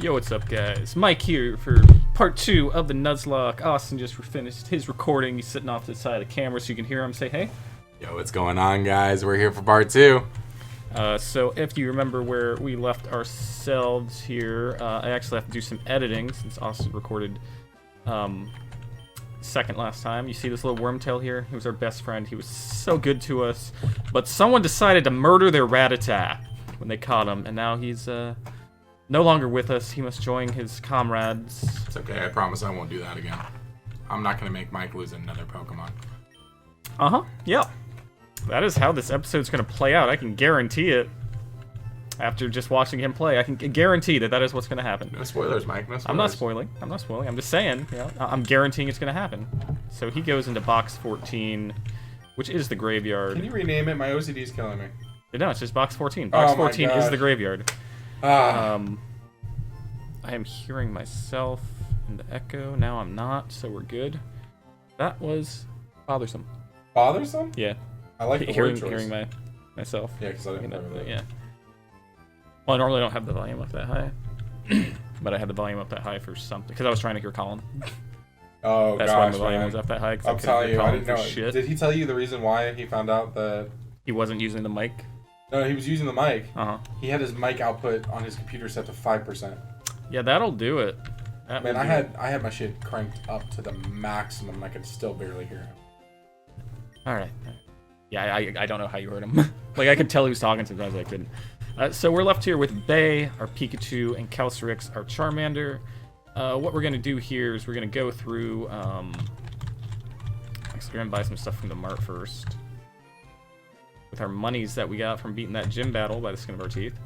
Yo, what's up, guys? Mike here for part 2 of the Nuzlocke. Austin just finished his recording. He's sitting off to the side of the camera so you can hear him say hey. Yo, what's going on, guys? We're here for part 2. So if you remember where we left ourselves here, I actually have to do some editing since Austin recorded second last time. You see this little wormtail here? He was our best friend. He was so good to us. But someone decided to murder their Rattata when they caught him, and now he's no longer with us. He must join his comrades. It's okay. I promise I won't do that again. I'm not going to make Mike lose another Pokemon. Uh-huh. Yep. That is how this episode's going to play out. I can guarantee it. After just watching him play, I can guarantee that that is what's going to happen. No spoilers, Mike. No spoilers. I'm not spoiling. I'm just saying. You know, I'm guaranteeing it's going to happen. So he goes into box 14, which is the graveyard. Can you rename it? My OCD's killing me. No, it's just box 14. Box 14 is the graveyard. I am hearing myself in the echo. Now I'm not, so we're good. That was bothersome. Bothersome? Yeah. I like the word choice. Hearing myself. Yeah, because I didn't play with it. Yeah. Well, I normally don't have the volume up that high. But I had the volume up that high for something. Because I was trying to hear Colin. Oh, That's why the volume was up that high. I'm telling you, I didn't know. Shit. Did he tell you the reason why he found out that... He wasn't using the mic? No, he was using the mic. Uh-huh. He had his mic output on his computer set to 5%. Yeah, that'll do it. Man, I had my shit cranked up to the maximum and I could still barely hear him. Alright. Yeah, I don't know how you heard him. Like, I could tell he was talking sometimes, I couldn't. So we're left here with Bay, our Pikachu, and Calcerix, our Charmander. What we're going to do here is we're going to go through... Actually, we're going to buy some stuff from the mart first. With our monies that we got from beating that gym battle by the skin of our teeth.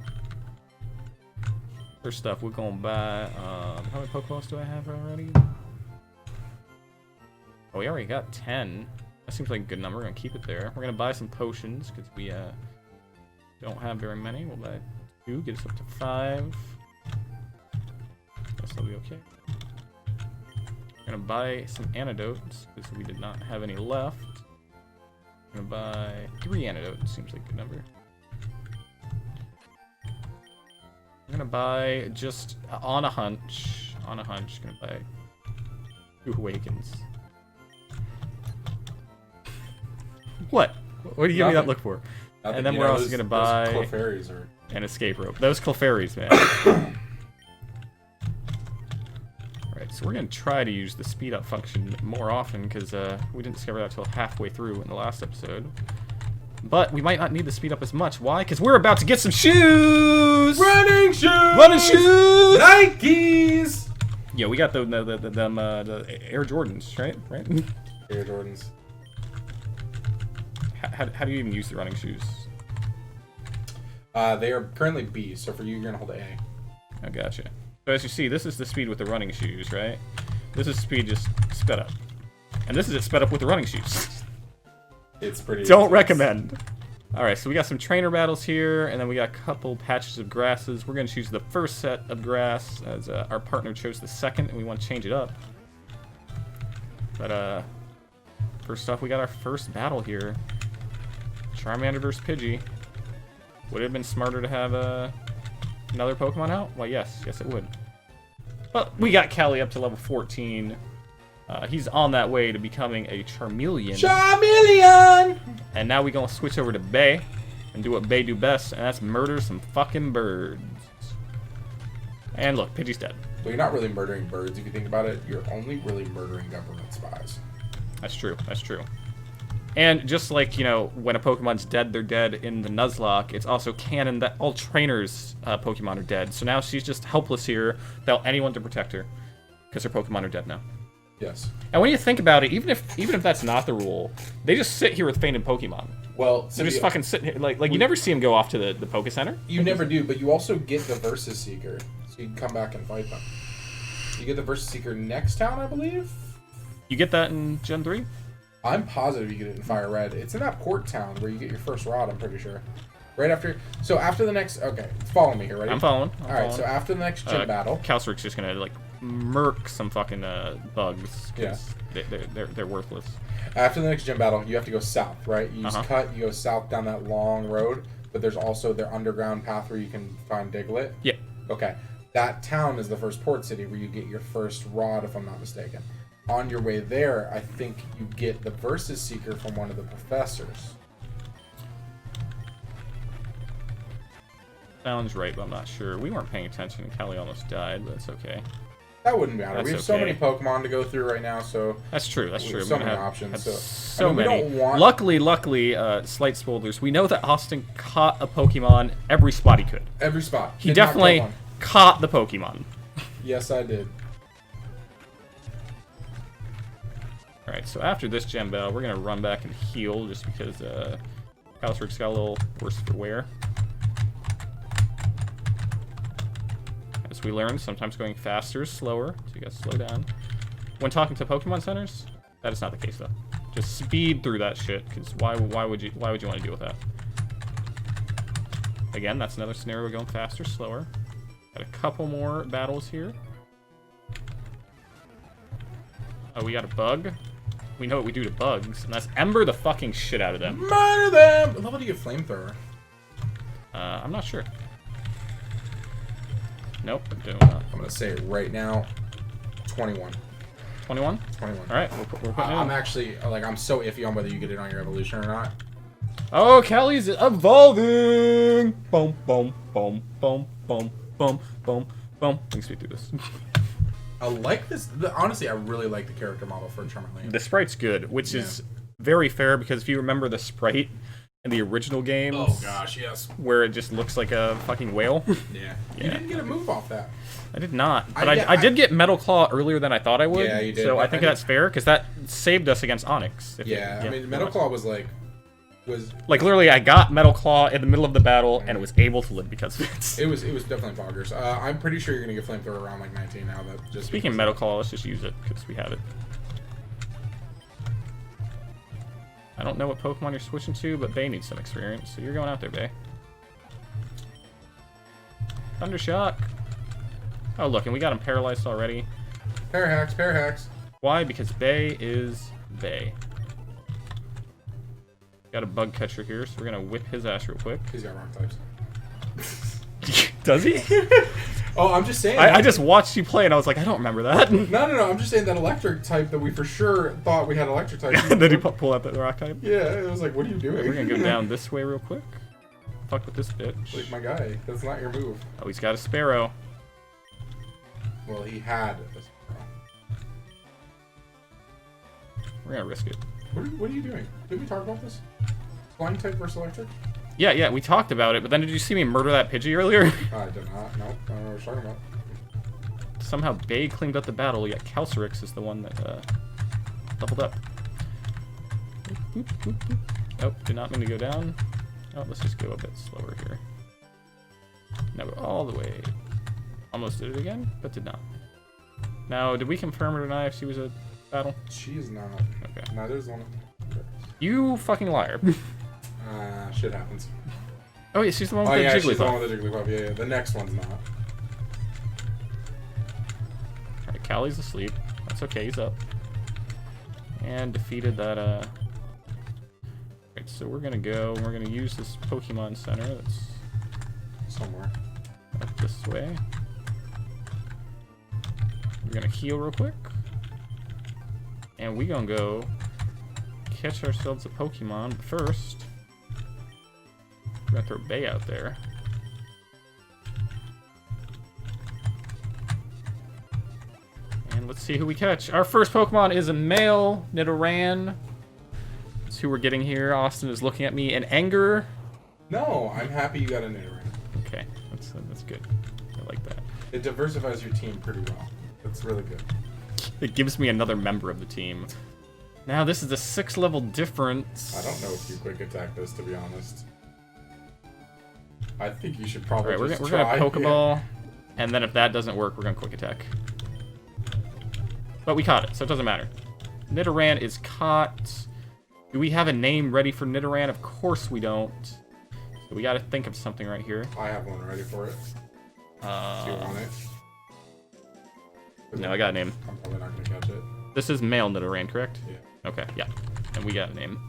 First stuff, we're going to buy... how many Pokeballs do I have already? Oh, we already got 10. That seems like a good number. We're going to keep it there. We're going to buy some potions, because we don't have very many. We'll buy 2, get us up to 5. Guess that'll be okay. We're going to buy some antidotes, because we did not have any left. We're going to buy 3 antidotes. Seems like a good number. I'm going to buy just on a hunch. Going to buy 2 Awakens. What? What do you give me that look for? Nothing. And then we're also going to buy an escape rope. Those Clefairies, man. Alright, so we're going to try to use the speed up function more often because we didn't discover that until halfway through in the last episode. But we might not need the speed up as much. Why? Because we're about to get some shoes! Running shoes! Running shoes! Nikes! Yeah, we got the Air Jordans, right? Air Jordans. How do you even use the running shoes? They are currently B, so for you, you're going to hold A. Oh, gotcha. So as you see, this is the speed with the running shoes, right? This is speed just sped up. And this is it sped up with the running shoes. It's pretty... Don't recommend. Alright, so we got some trainer battles here, and then we got a couple patches of grasses. We're going to choose the first set of grass, as our partner chose the second, and we want to change it up. But, first off, we got our first battle here. Charmander versus Pidgey. Would it have been smarter to have another Pokemon out? Well, yes. Yes, it would. But we got Callie up to level 14. He's on that way to becoming a Charmeleon. Charmeleon! And now we're going to switch over to Bay and do what Bay do best, and that's murder some fucking birds. And look, Pidgey's dead. Well, you're not really murdering birds if you think about it. You're only really murdering government spies. That's true. That's true. And just like, you know, when a Pokemon's dead, they're dead in the Nuzlocke, it's also canon that all trainers' Pokemon are dead. So now she's just helpless here without anyone to protect her. Because her Pokemon are dead now. Yes. And when you think about it, even if that's not the rule, they just sit here with fainted Pokemon. Well, so they're just fucking sitting here. Like you never see them go off to the Poke Center. You never do, but you also get the Versus Seeker. So you can come back and fight them. You get the Versus Seeker next town, I believe? You get that in Gen 3? I'm positive you get it in Fire Red. It's in that port town where you get your first rod, I'm pretty sure. Right after... So after the next... Okay, follow me here, ready? I'm following. Alright, so after the next gym battle... Calceric's just gonna, like, murk some fucking bugs. Yeah. They're worthless. After the next gym battle, you have to go south, right? You just cut, you go south down that long road, but there's also their underground path where you can find Diglett. Yeah. Okay. That town is the first port city where you get your first rod, if I'm not mistaken. On your way there, I think you get the Versus Seeker from one of the professors. Sounds right, but I'm not sure. We weren't paying attention and Callie almost died, but it's okay. That wouldn't matter. That's We have so okay. many Pokemon to go through right now, so... That's true, that's true. So We many have options, had so... many. We don't want... Luckily, slight spoilers. We know that Austin caught a Pokemon every spot he could. Every spot. He Did not definitely kill one. caught the Pokemon. Yes, I did. Alright, so after this gem battle, we're going to run back and heal just because Calyrex got a little worse for wear. As we learned, sometimes going faster is slower, so you gotta slow down. When talking to Pokemon centers, that is not the case though. Just speed through that shit, because why would you want to deal with that? Again, that's another scenario going faster, slower. Got a couple more battles here. Oh, we got a bug. We know what we do to bugs, and that's Ember the fucking shit out of them. Murder them! What level do you get Flamethrower? I'm not sure. Nope, I'm doing that. I'm gonna say it right now. 21. 21? 21. Alright, we're putting it I'm in. actually, like, I'm so iffy on whether you get it on your evolution or not. Oh, Callie's evolving! Boom, boom, boom, boom, boom, boom, boom, boom. We can speed through this. I like this. Honestly, I really like the character model for Charmeleon. The sprite's good, which is very fair because if you remember the sprite in the original games, Oh gosh, yes. where it just looks like a fucking whale. Yeah. You didn't get a move off that. I did not, but yeah, I did get Metal Claw earlier than I thought I would. Yeah, you did. So I I think did. that's fair because that saved us against Onyx. Yeah, I mean, Metal Claw was like literally, I got Metal Claw in the middle of the battle and was able to live because of it. it was definitely boggers. I'm pretty sure you're gonna get Flamethrower around like 19 now. That just Speaking of Metal Claw, let's just use it because we have it. I don't know what Pokemon you're switching to, but Bay needs some experience, so you're going out there, Bay. Thundershock. Oh, look, and we got him paralyzed already. Parahax. Why? Because Bay is Bay. Got a bug catcher here, so we're gonna whip his ass real quick. He's got rock types. Does he? Oh, I'm just saying. I just watched you play and I was like, I don't remember that. No. I'm just saying that electric type that we for sure thought we had electric type. Did he pull out the rock type? Yeah, it was like, what are you doing? We're gonna go down this way real quick. Fuck with this bitch. Like, my guy, that's not your move. Oh, he's got a Sparrow. Well, he had a Sparrow. We're gonna risk it. What are you doing? Did we talk about this? Flying type versus electric? Yeah, we talked about it, but then did you see me murder that Pidgey earlier? I did not. Nope. I don't know what you're talking about. Somehow Bay cleaned up the battle, yet Calyrex is the one that leveled up. Boop, boop, boop. Oh, did not mean to go down. Oh, let's just go a bit slower here. Now we're all the way. Almost did it again, but did not. Now, did we confirm or deny if she was a battle? She is not. Okay. Neither is one. You fucking liar. Shit happens. Oh yeah, she's the one with Oh the yeah, she's the one Jigglypuff. with the Jigglypuff. Yeah. The next one's not. Alright, Callie's asleep. That's okay, he's up. And defeated that, Alright, so we're gonna go, and we're gonna use this Pokemon Center that's Somewhere. up this way. We're gonna heal real quick. And we gonna go catch ourselves a Pokemon, but first, we're gonna throw Bay out there. And let's see who we catch. Our first Pokemon is a male Nidoran. That's who we're getting here. Austin is looking at me in anger. No, I'm happy you got a Nidoran. Okay, that's good. I like that. It diversifies your team pretty well. That's really good. It gives me another member of the team. Now this is a 6 level difference. I don't know if you quick attack this, to be honest. I think you should probably Alright, just we're try. gonna Pokeball, and then if that doesn't work, we're gonna quick attack. But we caught it, so it doesn't matter. Nidoran is caught. Do we have a name ready for Nidoran? Of course we don't. So we gotta think of something right here. I have one ready for it. Do you want it? No, I got a name. I'm probably not gonna catch it. This is male Nidoran, correct? Yeah. Okay, yeah. And we got a name.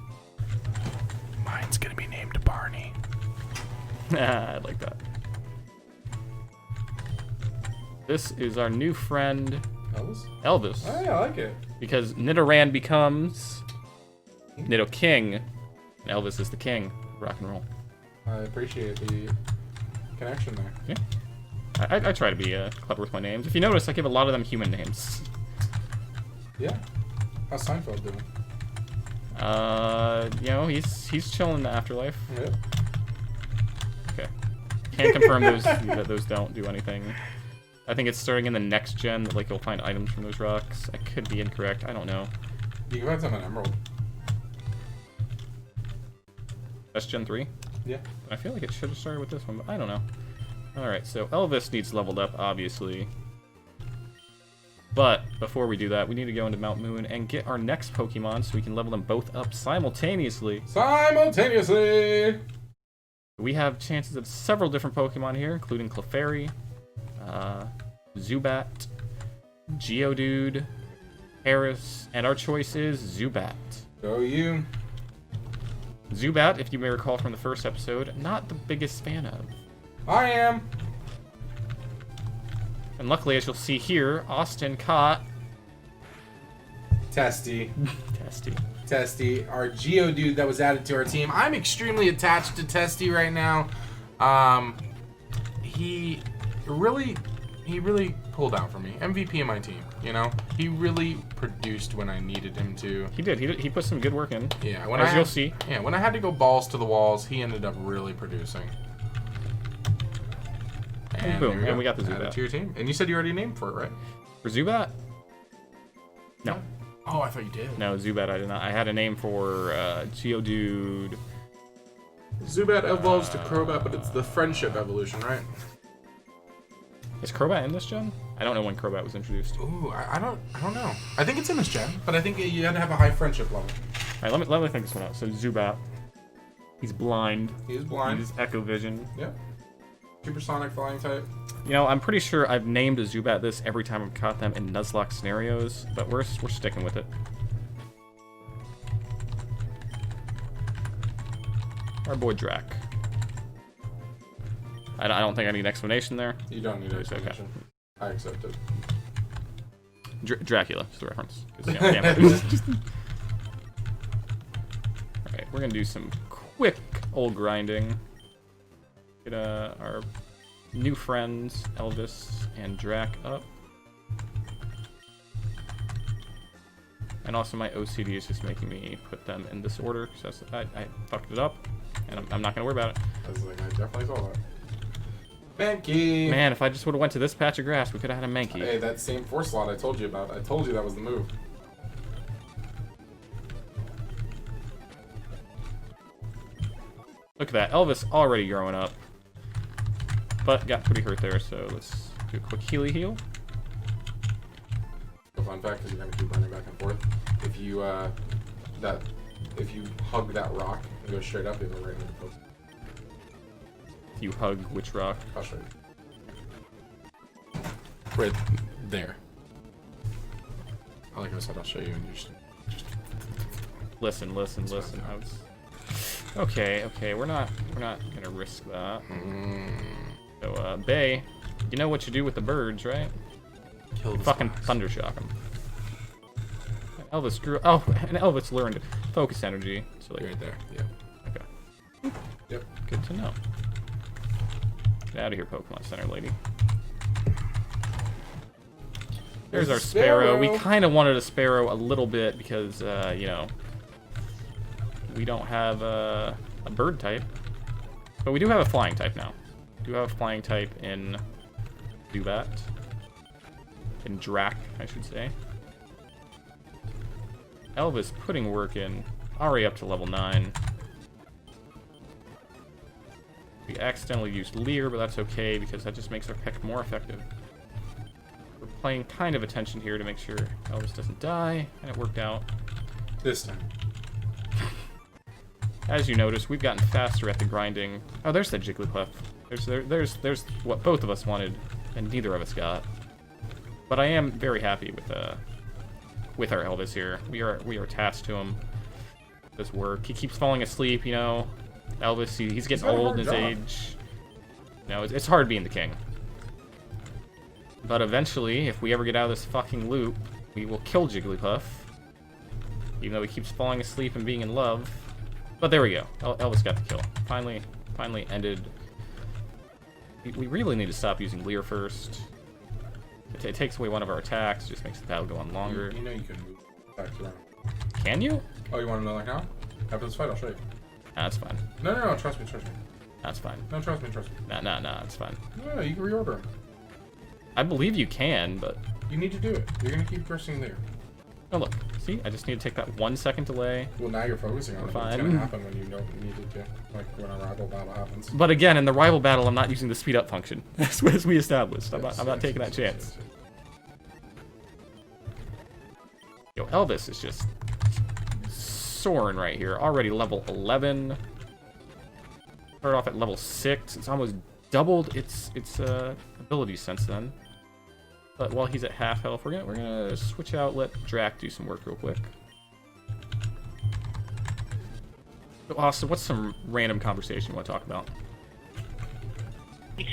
Mine's gonna be named Barney. I like that. This is our new friend, Elvis? Elvis. Oh, yeah, I like it. Because Nidoran becomes Nidoking, and Elvis is the king of rock and roll. I appreciate the connection there. Yeah. I try to be clever with my names. If you notice, I give a lot of them human names. Yeah. How's Seinfeld doing? You know, he's chilling in the afterlife. Yeah. Okay. Can't confirm that those don't do anything. I think it's starting in the next gen that like you'll find items from those rocks. I could be incorrect. I don't know. You can find some in Emerald. That's Gen 3? Yeah. I feel like it should have started with this one, but I don't know. Alright, so Elvis needs leveled up, obviously. But before we do that, we need to go into Mount Moon and get our next Pokemon so we can level them both up simultaneously. Simultaneously! We have chances of several different Pokemon here, including Clefairy, Zubat, Geodude, Paris, and our choice is Zubat. Go you. Zubat, if you may recall from the first episode, not the biggest fan of. I am. And luckily, as you'll see here, Austin caught... Testy. Testy. Our Geodude that was added to our team. I'm extremely attached to Testy right now. He really pulled out for me. MVP of my team, you know? He really produced when I needed him to. He did. He put some good work in. Yeah, you'll see. Yeah, when I had to go balls to the walls, he ended up really producing. And boom, and we got the Zubat. Added to your team. And you said you already named for it, right? For Zubat? No. Oh, I thought you did. No, Zubat I did not. I had a name for Geodude. Zubat evolves to Crobat, but it's the friendship evolution, right? Is Crobat in this gen? I don't know when Crobat was introduced. Ooh, I don't know. I think it's in this gen, but I think you had to have a high friendship level. All right, let me think this one out. So Zubat, he's blind. He's blind. He's Echo Vision. Yep. Supersonic flying type. You know, I'm pretty sure I've named a Zubat this every time I've caught them in Nuzlocke scenarios, but we're sticking with it. Our boy Drac. I don't think I need an explanation there. You don't need an explanation. Okay. I accept it. Dracula is the reference. You know, Alright, we're gonna do some quick old grinding. Get our new friends, Elvis and Drac, up. And also my OCD is just making me put them in this order, because I fucked it up, and I'm not going to worry about it. I was like, I definitely saw that. Mankey! Man, if I just would have went to this patch of grass, we could have had a Mankey. Hey, that same 4 slot I told you about, I told you that was the move. Look at that, Elvis already growing up. But got pretty hurt there, so let's do a quick heal. A fun fact, because you're gonna keep running back and forth. If you hug that rock and go straight up, it'll right into the post. If you hug which rock? I'll show you. Right there. I like how I said I'll show you, and you just Listen. Okay, we're not gonna risk that. So, Bay, you know what you do with the birds, right? kill the Fucking spikes. Thundershock him. Elvis grew. Oh, and Elvis learned focus energy. So like Right there. Yeah. Okay. Yep. Good to know. Get out of here, Pokemon Center lady. There's our Sparrow. We kind of wanted a Sparrow a little bit because, you know, we don't have a bird type. But we do have a flying type now. We do have a flying type in Zubat. In Drac, I should say. Elvis putting work in. Already up to level 9. We accidentally used Leer, but that's okay because that just makes our pick more effective. We're playing kind of attention here to make sure Elvis doesn't die, and it worked out. This time. As you notice, we've gotten faster at the grinding. Oh, there's the Jigglypuff. There's what both of us wanted, and neither of us got. But I am very happy with our Elvis here. We are tasked to him. This work. He keeps falling asleep, you know. Elvis, he's getting old in his age. You know, it's hard being the king. But eventually, if we ever get out of this fucking loop, we will kill Jigglypuff. Even though he keeps falling asleep and being in love. But there we go. Elvis got the kill. Finally ended. We really need to stop using Leer first. It takes away one of our attacks, just makes the battle go on longer. You know you can move attacks around. Can you? Oh, you want to know like how? After this fight, I'll show you. Nah, that's fine. No, trust me. That's fine. No, trust me. Nah, it's fine. No, you can reorder them. I believe you can, but... You need to do it. You're going to keep pressing there. Oh, look. See? I just need to take that 1 second delay. Well, now you're focusing on it. Fine. It's going to happen when you know you need it to. Like when a rival battle happens. But again, in the rival battle, I'm not using the speed up function. As we established. I'm not taking that chance. Yo, Elvis is just soaring right here. Already level 11. Started off at level 6. It's almost doubled its ability since then. But while he's at half health, we're gonna switch out. Let Drac do some work real quick. So, Austin, what's some random conversation you want to talk about?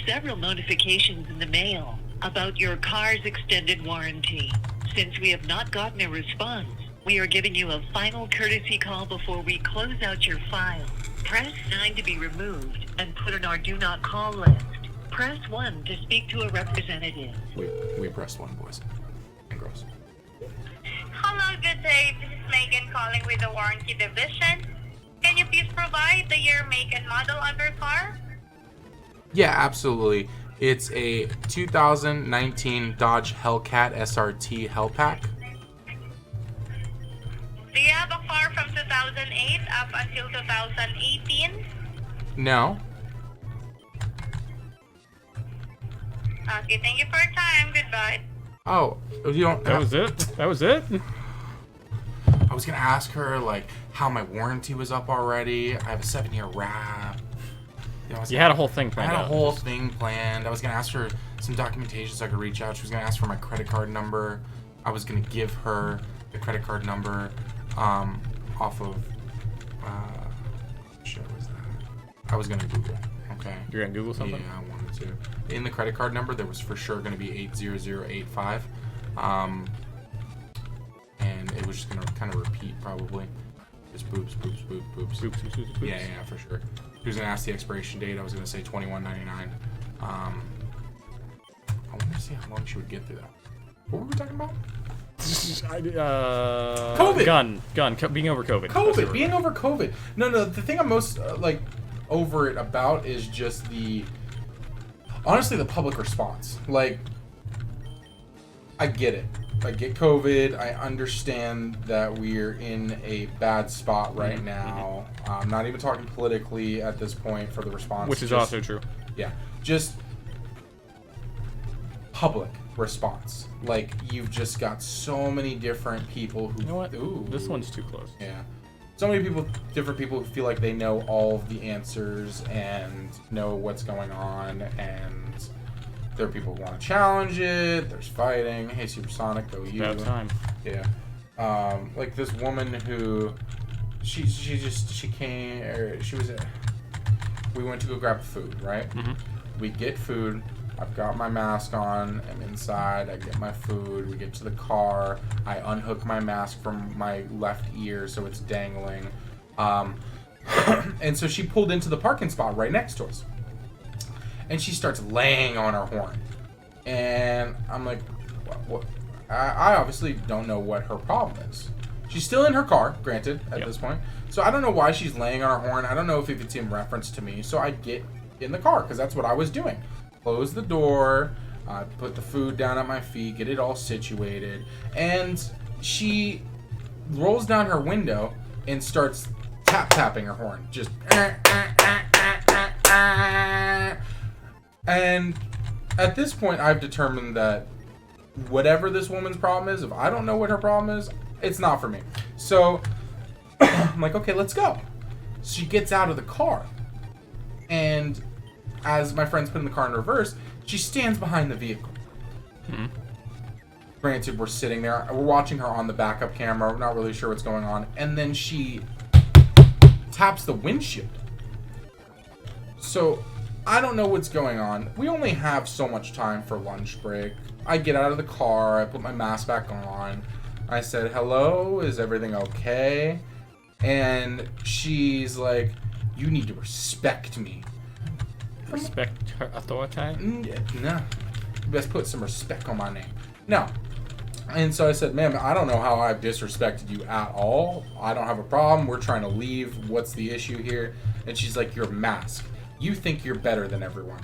Several notifications in the mail about your car's extended warranty. Since we have not gotten a response, we are giving you a final courtesy call before we close out your file. Press 9 to be removed and put on our do not call list. Press 1 to speak to a representative. We pressed 1, boys and girls. Hello, good day. This is Megan calling with the warranty division. Can you please provide the year, make, and model of your car? Yeah, absolutely. It's a 2019 Dodge Hellcat SRT Hellpack. Do you have a car from 2008 up until 2018? No. Okay, thank you for your time. Goodbye. Oh, you don't. That was it? That was it? I was gonna ask her like how my warranty was up already. I have a 7-year wrap. You know, You had a whole thing I planned had a out. whole thing planned. I was gonna ask her some documentation so I could reach out. She was gonna ask for my credit card number. I was gonna give her the credit card number off of what shit was that? I was gonna Google. Okay. You're gonna Google something? Yeah, I wanted to. In the credit card number, there was for sure gonna be 80085. And it was just gonna kind of repeat probably. Just boobs. Oops. Yeah, for sure. He was gonna ask the expiration date. I was gonna say 2199. I want to see how long she would get through that. What were we talking about? COVID. Gun. Being over COVID. Being over COVID. No. The thing I'm most over it about is just honestly the public response. Like, I get it. I get COVID. I understand that we're in a bad spot right now. I'm not even talking politically at this point for the response. Which is also true. Yeah. Just public response. Like, you've just got so many different people who... You know what? Ooh. This one's too close. Yeah. So many different people who feel like they know all of the answers and know what's going on, and there are people who want to challenge it. There's fighting. Hey, Supersonic, go you. About time. Yeah. Like this woman who, she came, or she was, we went to go grab food, right? Mm-hmm. We get food. I've got my mask on. I'm inside. I get my food. We get to the car. I unhook my mask from my left ear so it's dangling. And so she pulled into the parking spot right next to us. And she starts laying on her horn. And I'm like, what? I obviously don't know what her problem is. She's still in her car, granted, at this point. So I don't know why she's laying on her horn. I don't know if it's in reference to me. So I get in the car, because that's what I was doing. Close the door, put the food down at my feet, get it all situated. And she rolls down her window and starts tapping her horn. Just... And at this point, I've determined that whatever this woman's problem is, if I don't know what her problem is, it's not for me. So I'm like, okay, let's go. She gets out of the car. And as my friend's putting the car in reverse, she stands behind the vehicle. Mm-hmm. Granted, we're sitting there. We're watching her on the backup camera. We're not really sure what's going on. And then she taps the windshield. So I don't know what's going on. We only have so much time for lunch break. I get out of the car. I put my mask back on. I said, hello, is everything okay? And she's like, you need to respect me. Respect her authority? No. You best put some respect on my name. No. And so I said, ma'am, I don't know how I've disrespected you at all. I don't have a problem. We're trying to leave. What's the issue here? And she's like, your mask. You think you're better than everyone.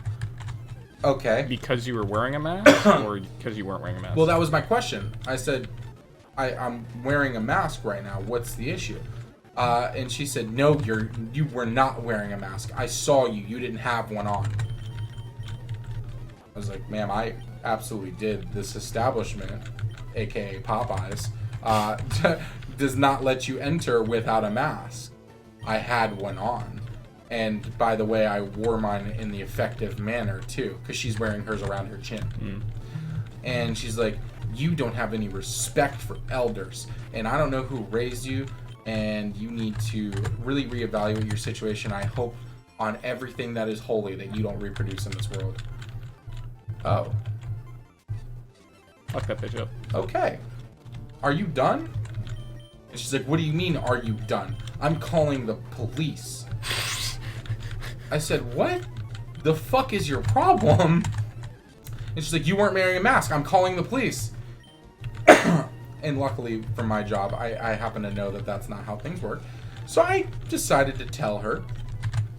Okay. Because you were wearing a mask, or because you weren't wearing a mask? Well, that was my question. I said, I'm wearing a mask right now. What's the issue? And she said, no, you were not wearing a mask. I saw you. You didn't have one on. I was like, ma'am, I absolutely did. This establishment, aka Popeyes, does not let you enter without a mask. I had one on. And by the way, I wore mine in the effective manner too, because she's wearing hers around her chin. And she's like, you don't have any respect for elders, and I don't know who raised you, and you need to really reevaluate your situation. I hope on everything that is holy that you don't reproduce in this world. Oh. Fuck that bitch up. Okay. Are you done? And she's like, what do you mean, are you done? I'm calling the police. I said, what the fuck is your problem? And she's like, you weren't wearing a mask. I'm calling the police. And luckily for my job, I happen to know that that's not how things work. So I decided to tell her.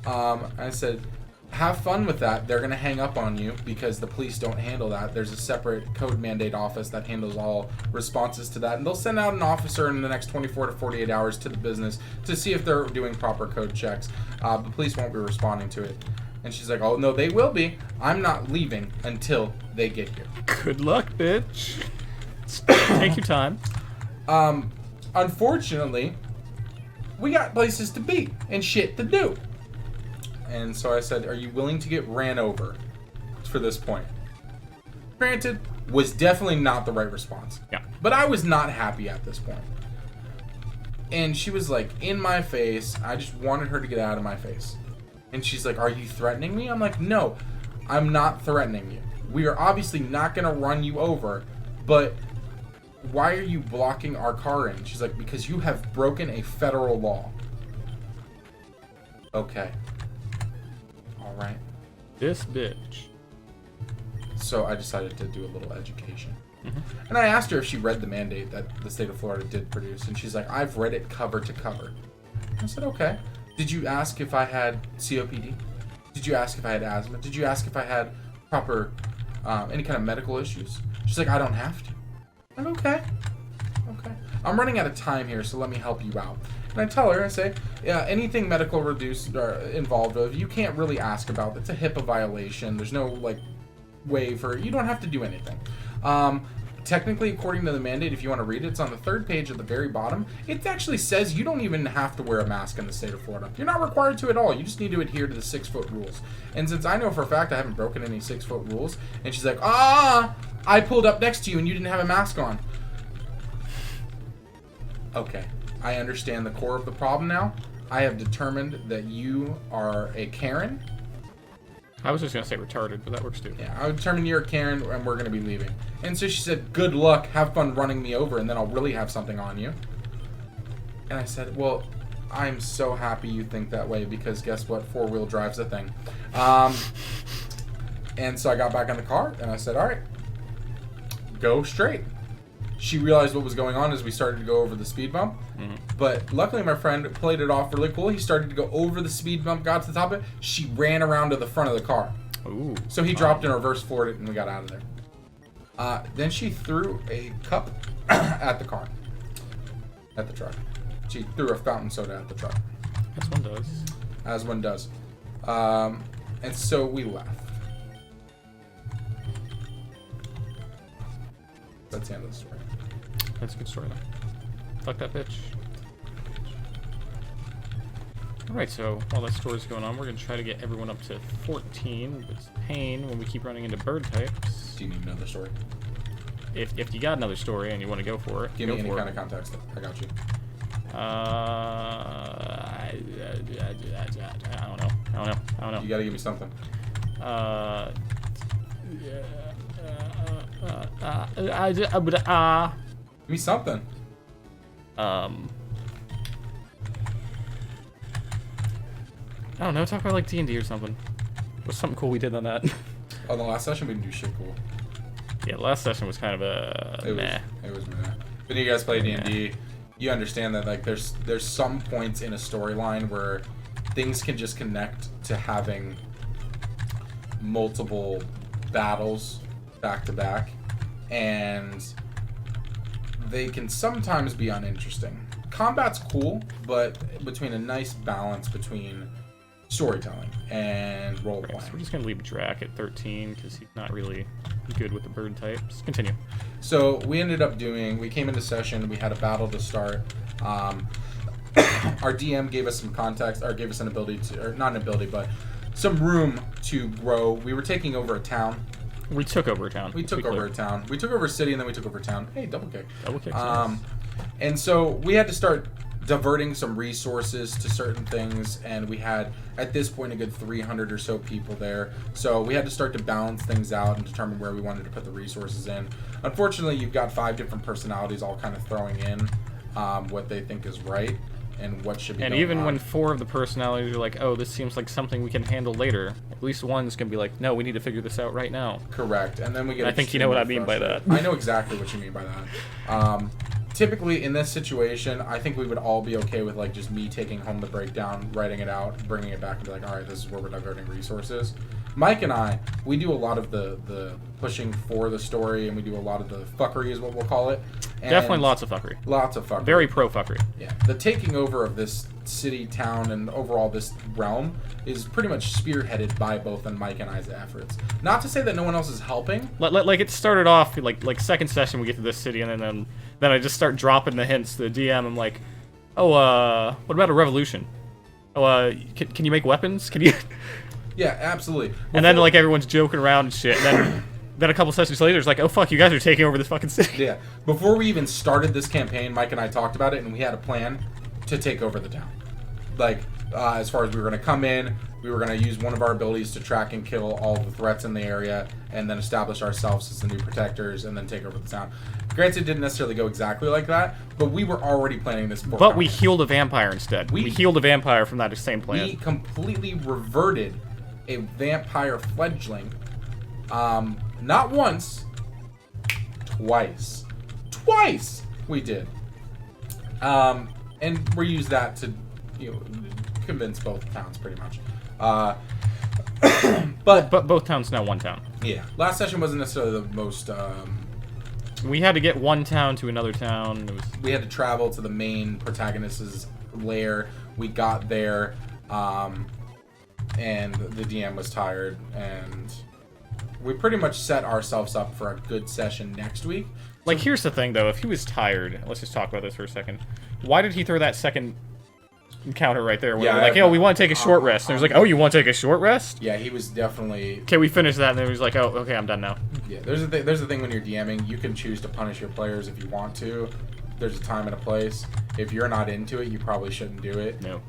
I said, have fun with that. They're going to hang up on you because the police don't handle that. There's a separate code mandate office that handles all responses to that. And they'll send out an officer in the next 24 to 48 hours to the business to see if they're doing proper code checks. The police won't be responding to it. And she's like, oh, no, they will be. I'm not leaving until they get here. Good luck, bitch. Take your time. Unfortunately, we got places to be and shit to do. And so I said, are you willing to get ran over for this point? Granted, was definitely not the right response. Yeah. But I was not happy at this point. And she was like, in my face. I just wanted her to get out of my face. And she's like, are you threatening me? I'm like, no, I'm not threatening you. We are obviously not going to run you over, but why are you blocking our car in? She's like, because you have broken a federal law. Okay. All right. This bitch. So I decided to do a little education. And I asked her if she read the mandate that the state of Florida did produce. And she's like, I've read it cover to cover. I said, okay. Did you ask if I had COPD? Did you ask if I had asthma? Did you ask if I had proper, any kind of medical issues? She's like, I don't have to. I'm like, okay. Okay. I'm running out of time here, so let me help you out. And I tell her, I say, yeah, anything medical reduced or involved of, you can't really ask about. It's a HIPAA violation. There's no, like, way for, you don't have to do anything. Technically, according to the mandate, if you want to read it, it's on the third page at the very bottom. It actually says you don't even have to wear a mask in the state of Florida. You're not required to at all. You just need to adhere to the 6-foot rules. And since I know for a fact I haven't broken any 6-foot rules, and she's like, I pulled up next to you and you didn't have a mask on. Okay, I understand the core of the problem now. I have determined that you are a Karen. I was just going to say retarded, but that works too. Yeah, I determined you're a Karen and we're going to be leaving. And so she said, good luck, have fun running me over, and then I'll really have something on you. And I said, well, I'm so happy you think that way because guess what? 4-wheel drive's a thing. And so I got back in the car and I said, all right, go straight. She realized what was going on as we started to go over the speed bump. But luckily my friend played it off really cool. He started to go over the speed bump, got to the top of it. She ran around to the front of the car. Ooh. So he dropped in reverse, floored it, and we got out of there. Then she threw a cup at the car. At the truck. She threw a fountain soda at the truck. As one does. As one does. And so we left. That's the end of the story. That's a good story, though. Fuck that bitch. Alright, so while that story's going on, we're going to try to get everyone up to 14. It's pain when we keep running into bird types. Do you need another story? If you got another story and you want to go for it, Give me any kind of context. I got you. I don't know. You gotta give me something. Give me something. I don't know. Talk about like D&D or something. What's something cool we did on that? Oh, the last session we didn't do shit cool. Yeah, last session was kind of a meh. It was meh. But you guys play D&D, you understand that like there's some points in a storyline where things can just connect to having multiple battles back to back, and they can sometimes be uninteresting. Combat's cool, but between a nice balance between storytelling and role playing. So we're just gonna leave Drac at 13 because he's not really good with the bird type. Just continue. So we ended up we came into session, we had a battle to start. Our DM gave us some context, or gave us an ability to, or not an ability, but some room to grow. We were taking over a town. We took over a town. We took over a town. We took over a city, and then we took over a town. Hey, double kick. Double kick. Nice. And so we had to start diverting some resources to certain things, and we had at this point a good 300 or so people there, so we had to start to balance things out and determine where we wanted to put the resources in. Unfortunately, you've got 5 different personalities all kind of throwing in what they think is right and what should be and going even on. when 4 of the personalities are like, oh, this seems like something we can handle later, at least one's gonna be like, no, we need to figure this out right now. Correct. And then we get I think you know what I mean by that. I know exactly what you mean by that. Typically in this situation, I think we would all be okay with like just me taking home the breakdown, writing it out, bringing it back, and be like, all right, this is where we're diverting resources. Mike and I, we do a lot of the pushing for the story, and we do a lot of the fuckery is what we'll call it. And Definitely lots of fuckery. Lots of fuckery. Very pro fuckery. Yeah. The taking over of this city, town, and overall this realm is pretty much spearheaded by both on Mike and I's efforts. Not to say that no one else is helping. Like it started off like second session we get to this city, and then I just start dropping the hints to the DM. I'm like, oh, what about a revolution? Oh, can you make weapons? Can you? Yeah, absolutely. And then like everyone's joking around and shit. And then a couple sessions later, it's like, oh fuck, you guys are taking over this fucking city. Yeah. Before we even started this campaign, Mike and I talked about it, and we had a plan to take over the town. Like, as far as we were going to come in, we were going to use one of our abilities to track and kill all the threats in the area, and then establish ourselves as the new protectors, and then take over the town. Granted, it didn't necessarily go exactly like that, but we were already planning this before. But we healed a vampire instead. We healed a vampire from that same plan. We completely reverted a vampire fledgling, not once, twice. Twice we did. And we used that to, convince both towns pretty much. But both towns now one town. Yeah, last session wasn't necessarily the most. We had to get one town to another town. We had to travel to the main protagonist's lair. We got there, and the DM was tired, and we pretty much set ourselves up for a good session next week. Like, here's the thing, though. If he was tired, let's just talk about this for a second. Why did he throw that second encounter right there? Where we're like, we want to take a short rest. And he was like, oh, you want to take a short rest? Yeah, he was definitely... Okay, we finished that, and then he was like, oh, okay, I'm done now. Yeah, there's a thing when you're DMing. You can choose to punish your players if you want to. There's a time and a place. If you're not into it, you probably shouldn't do it. No.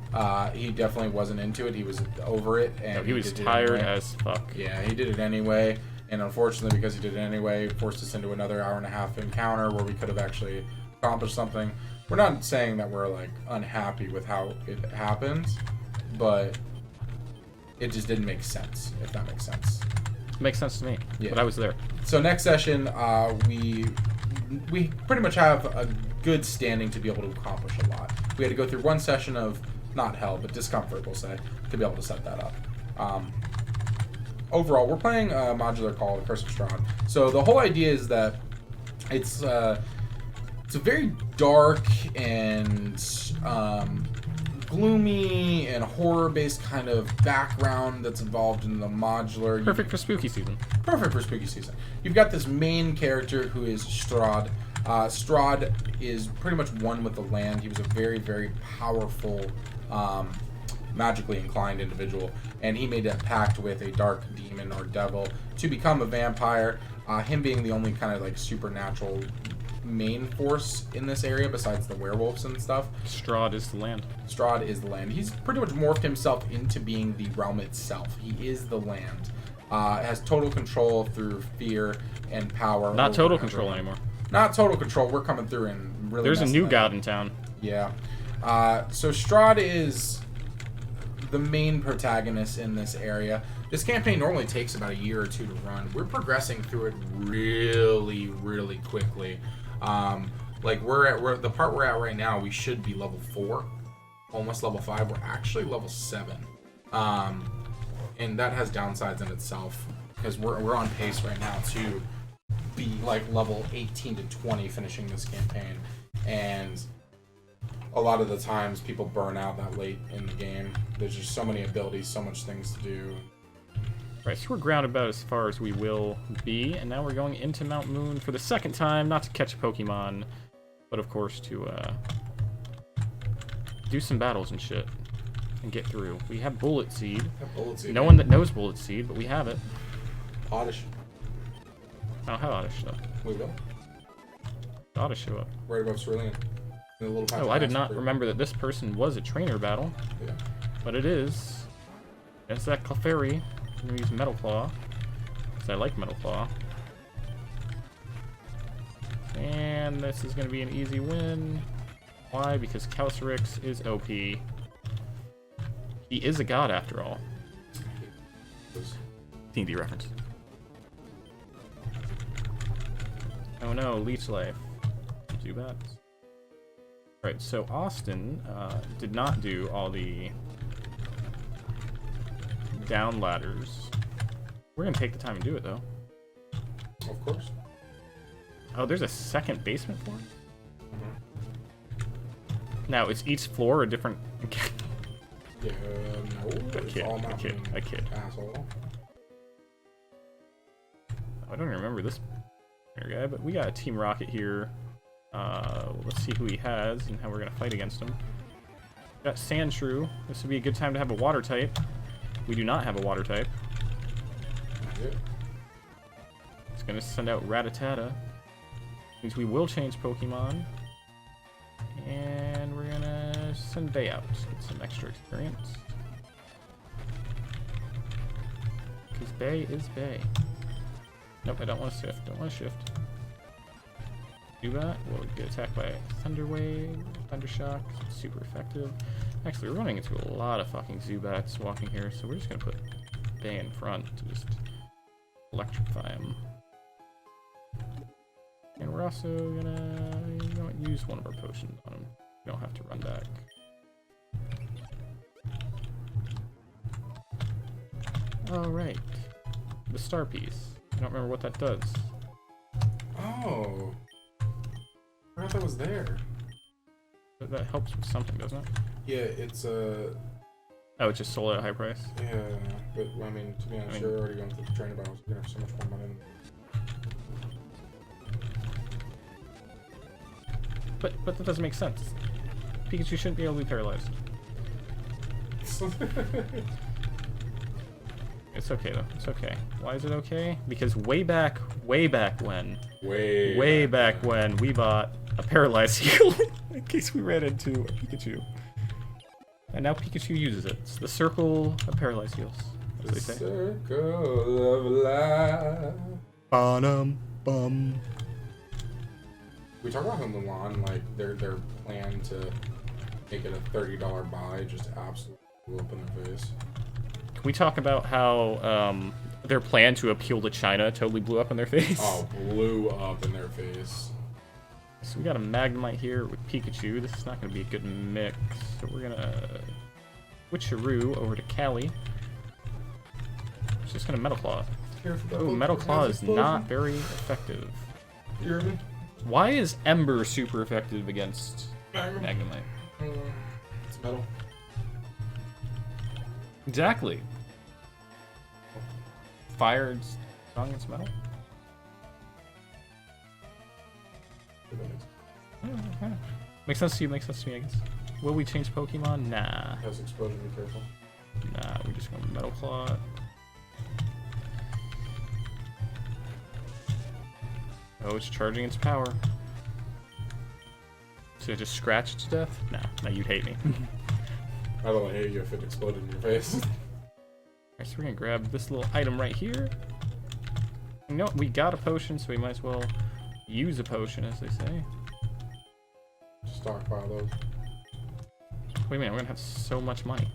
He definitely wasn't into it. He was over it. And no, he was tired as fuck. Yeah, he did it anyway. And unfortunately, because he did it anyway, forced us into another hour-and-a-half encounter where we could have actually accomplished something. We're not saying that we're, like, unhappy with how it happened, but it just didn't make sense, if that makes sense. Makes sense to me, yeah. But I was there. So next session, we pretty much have a good standing to be able to accomplish a lot. We had to go through one session of, not hell, but discomfort, we'll say, to be able to set that up. Overall, we're playing a modular called Curse of Strahd. So the whole idea is that it's a very dark and gloomy and horror-based kind of background that's involved in the modular. Perfect for spooky season. Perfect for spooky season. You've got this main character who is Strahd. Strahd is pretty much one with the land. He was a very, very powerful, magically inclined individual, and he made a pact with a dark demon or devil to become a vampire. Him being the only kind of like supernatural main force in this area besides the werewolves and stuff. Strahd is the land. Strahd is the land. He's pretty much morphed himself into being the realm itself. He is the land. It has total control through fear and power. Not over total everyone. control anymore. Not total control. We're coming through and really. There's a messing new that god up. in town. Yeah. So Strahd is the main protagonist in this area. This campaign normally takes about a year or two to run. We're progressing through it really, really quickly. Like we're the part we're at right now. We should be level 4, almost level 5. We're actually level 7, and that has downsides in itself because we're on pace right now to be like level 18 to 20 finishing this campaign, and a lot of the times people burn out that late in the game. There's just so many abilities, so much things to do. Right, so we're grounded about as far as we will be, and now we're going into Mount Moon for the second time, not to catch Pokemon, but of course to do some battles and shit, and get through. We have Bullet Seed. No one that knows Bullet Seed, but we have it. Oddish. I don't have Oddish, though. We go. Oddish show up. Right above Cerulean. In the little patch Oh, of I did grass not for- remember that this person was a trainer battle, Yeah. but it is. It's that Clefairy. I'm gonna use Metal Claw, because I like Metal Claw. And this is gonna be an easy win. Why? Because Calcerix is OP. He is a god after all. D&D reference. Oh no, Leech Life. Zubat. Right, so Austin did not do all the down ladders. We're gonna take the time and do it though. Of course. Oh, there's a second basement floor? Mm-hmm. Now, is each floor a different... Yeah, no. It's kid, all I Mount kid, Moon, I kid. asshole. I don't remember this guy, but we got a Team Rocket here. Let's see who he has and how we're gonna fight against him. Got Sandshrew. This would be a good time to have a water type. We do not have a water type. Yeah. It's gonna send out Rattata. Means we will change Pokemon. And we're gonna send Bay out. Get some extra experience. Because Bay is Bay. Nope, I don't want to shift. Don't want to shift. Zubat will get attacked by Thunder Wave, Thunder Shock. Super effective. Actually, we're running into a lot of fucking Zubats walking here, so we're just gonna put Bay in front to just electrify him. And we're also gonna use one of our potions on him. We don't have to run back. Alright. The star piece. I don't remember what that does. Oh. I forgot that was there. But that helps with something, doesn't it? Yeah, it's Oh, it's just sold at a high price? yeah, but I mean, to be honest, you're already going through the trainer battles. You're gonna have so much more money. But that doesn't make sense. Pikachu shouldn't be able to be paralyzed. It's okay though. It's okay. Why is it okay? Because way back when we bought a paralyzed heal in case we ran into a Pikachu. And now Pikachu uses it. It's the circle of paralyzed heals, as they say. Circle of life. Bum. We talk about in Mulan, like their plan to make it a $30 buy just absolutely blew up in their face. Can we talk about how their plan to appeal to China totally blew up in their face? Oh, blew up in their face. So we got a Magnemite here with Pikachu. This is not going to be a good mix. So we're going to switcheroo over to Callie. She's just going to Metal Claw. Oh, Metal Claw is not very effective. You hear me? Why is Ember super effective against Magnemite? It's metal. Exactly. Fire is strong against metal? Makes sense to you, makes sense to me, I guess. Will we change Pokemon? Nah. Has explosion, be careful. Nah, we're just going to Metal Claw. Oh, it's charging its power. So it just scratch it to death? Nah, you'd hate me. I don't hate you if it exploded in your face. Alright, so we're gonna grab this little item right here. You know what? We got a potion, so we might as well use a potion, as they say. Stockpile those. Wait a minute, we're gonna have so much money.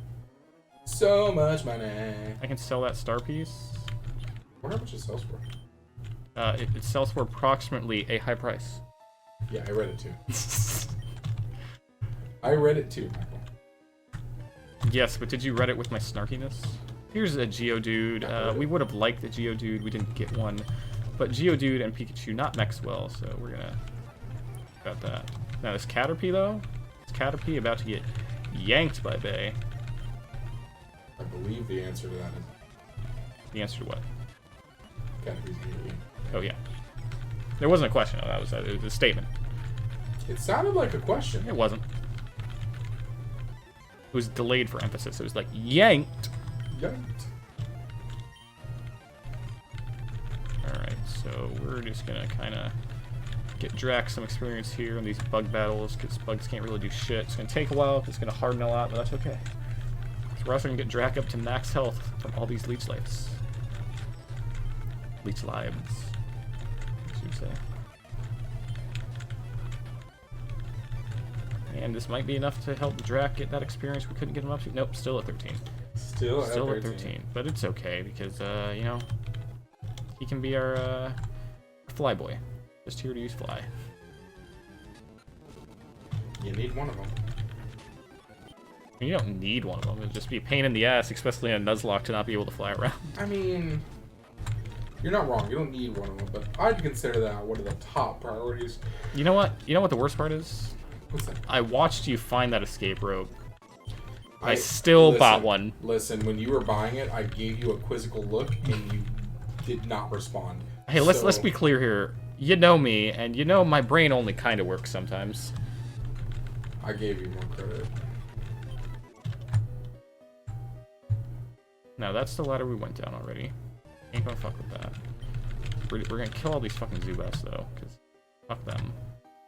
So much money. I can sell that star piece. I wonder how much it sells for. It sells for approximately a high price. Yeah, I read it too. I read it too, Michael. Yes, but did you read it with my snarkiness? Here's a Geodude. We would have liked the Geodude. We didn't get one. But Geodude and Pikachu not mix well, so we're gonna got that. Now this Caterpie though, this Caterpie about to get yanked by Bay. I believe the answer to that is The answer to what? Caterpie's gonna be. Oh yeah. There wasn't a question. It was a statement. It sounded like a question. It wasn't. It was delayed for emphasis. It was like yanked. Yanked. Alright, so we're just gonna kinda get Drax some experience here in these bug battles, because bugs can't really do shit. It's gonna take a while, it's gonna harden a lot, but that's okay. So we're also gonna get Drac up to max health from all these leech lives. Leech lives, as you say. And this might be enough to help Drac get that experience we couldn't get him up to. Nope, still at 13. Still Still at 13, but it's okay because, you know, he can be our fly boy. Just here to use fly. You need one of them. I mean, you don't need one of them. It'd just be a pain in the ass, especially in a Nuzlocke, to not be able to fly around. I mean, you're not wrong. You don't need one of them, but I'd consider that one of the top priorities. You know what? You know what the worst part is? What's that? I watched you find that escape rope. I still bought one. Listen, when you were buying it, I gave you a quizzical look, and you did not respond. Hey, let's be clear here. You know me, and you know my brain only kind of works sometimes. I gave you more credit. No, that's the ladder we went down already. Ain't gonna fuck with that. We're gonna kill all these fucking Zubats though, because fuck them.